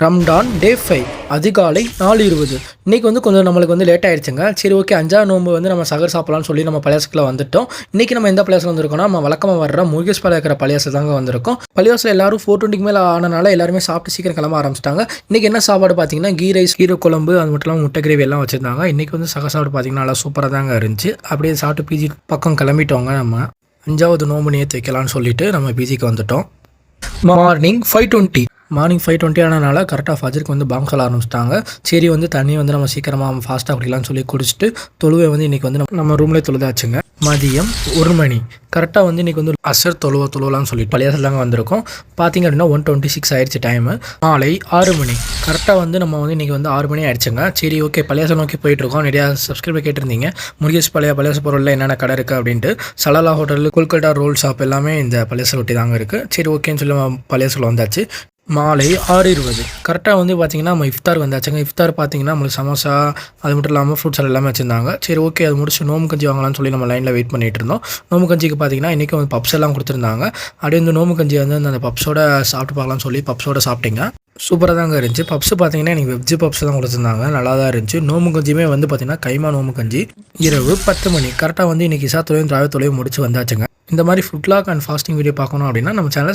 ரம்டான் டே 5 அதிகாலை 4:20. இன்றைக்கி வந்து கொஞ்சம் நம்மளுக்கு வந்து லேட் ஆகிடுச்சுங்க. சரி ஓகே, 5ஆம் நோன்பு வந்து நம்ம சகர் சாப்பிட்லான்னு சொல்லி நம்ம பள்ளியாசுக்குள்ள வந்துட்டோம். இன்றைக்கி நம்ம எந்த பள்ளியாசில் வந்திருக்கோம்னா, நம்ம வழக்கமாக வர்ற முருகேஷ் பாளையம் இருக்கிற பள்ளியாசில் தாங்க வந்திருக்கோம். பள்ளியாசில் எல்லாரும் 4:20க்கு மேலே ஆனனால எல்லாருமே சாப்பிட்டு சீக்கிரம் கிளம்ப ஆரம்பிச்சிட்டாங்க. இன்றைக்கி என்ன சாப்பாடு பார்த்தீங்கன்னா, கீ ரைஸ், கீரை குழம்பு, அது மட்டும் இல்லாமல் முட்டை கிரேவி எல்லாம் வச்சுருந்தாங்க. இன்றைக்கி வந்து சகர் சாப்பிட்டு பார்த்தீங்கன்னா நல்லா சூப்பராக தாங்க இருந்துச்சு. அப்படியே சாப்பிட்டு பிஜி பக்கம் கிளம்பிட்டோங்க. நம்ம 5வது நோன்பு நேற்று வைக்கலான்னு சொல்லிட்டு நம்ம பிஜிக்கு வந்துட்டோம். மார்னிங் 5:20 ஆனனால கரெக்டாக ஃபஜருக்கு வந்து பாங்க் சொல்ல ஆரம்பிச்சிட்டாங்க. சரி வந்து தண்ணி வந்து நம்ம சீக்கிரமாக ஃபாஸ்ட்டாக குடிக்கலாம்னு சொல்லி குடிச்சிட்டு தொழுவை வந்து இன்றைக்கி வந்து நம்ம ரூம்லேயே தொழுதாச்சுங்க. மதியம் 1 மணி கரெக்டாக வந்து இன்றைக்கி வந்து அசர் தொழுவலாம்னு சொல்லிட்டு பள்ளியாசில் தாங்க வந்திருக்கோம். பார்த்திங்க அப்படின்னா 1:26 ஆயிடுச்சு டைமு. மாலை 6 மணி கரெக்டாக வந்து நம்ம வந்து இன்றைக்கி வந்து 6 மணி ஆயிடுச்சுங்க. சரி ஓகே, பள்ளியாசல் நோக்கி போயிட்டுருக்கோம். நிறையா சப்ஸ்கிரைபர் கேட்டிருந்தீங்க முருகேஷ் பள்ளியாசல் பொருளில் என்னென்ன கடை இருக்குது அப்படின்ட்டு. Salalah hotel, Kolkata roll shop எல்லாமே இந்த பள்ளியாசல் ஒட்டி தாங்க இருக்குது. சரி ஓகேன்னு சொல்லி பள்ளியாசல் வந்தாச்சு. மாலை 6:20 கரெக்டாக வந்து பார்த்திங்கன்னா நம்ம இஃப்தார் வந்தாச்சுங்க. இஃப்தார் பார்த்திங்கன்னா நம்மளுக்கு சமோசா, அது மட்டும் இல்லாமல் ஃப்ரூட்ஸ் எல்லாமே வச்சுருந்தாங்க. சரி ஓகே, அது முடிச்சு நோம்பு கஞ்சி வாங்கலாம்னு சொல்லி நம்ம லைனில் வெயிட் பண்ணிகிட்டு இருந்தோம். நோம்பு கஞ்சிக்கு பார்த்திங்கன்னா இன்றைக்கி வந்து பப்ஸ் எல்லாம் கொடுத்துருந்தாங்க. அப்படியே வந்து நோம்பு கஞ்சி வந்து அந்த பப்ஸோட சாப்பிட்டு பார்க்கலாம்னு சொல்லி பப்ஸோட சாப்பிட்டீங்க. சூப்பராக தாங்க இருந்துச்சு. பப்ஸ் பார்த்திங்கன்னா எனக்கு வெஜ்ஜு பப்ஸ் தான் கொடுத்துருந்தாங்க. நல்லா தான் இருந்துச்சு. நோம்பு கஞ்சியுமே வந்து பார்த்திங்கன்னா கைமா நோம்பு கஞ்சி. இரவு 10 மணி கரெக்டாக வந்து இன்றைக்கி இசா தொழிலும் திராவிட தொழிலும் முடிச்சு வந்தாச்சுங்க. இந்த மாதிரி food log and fasting video பார்க்கணும் அப்படின்னா நம்ம சேனல்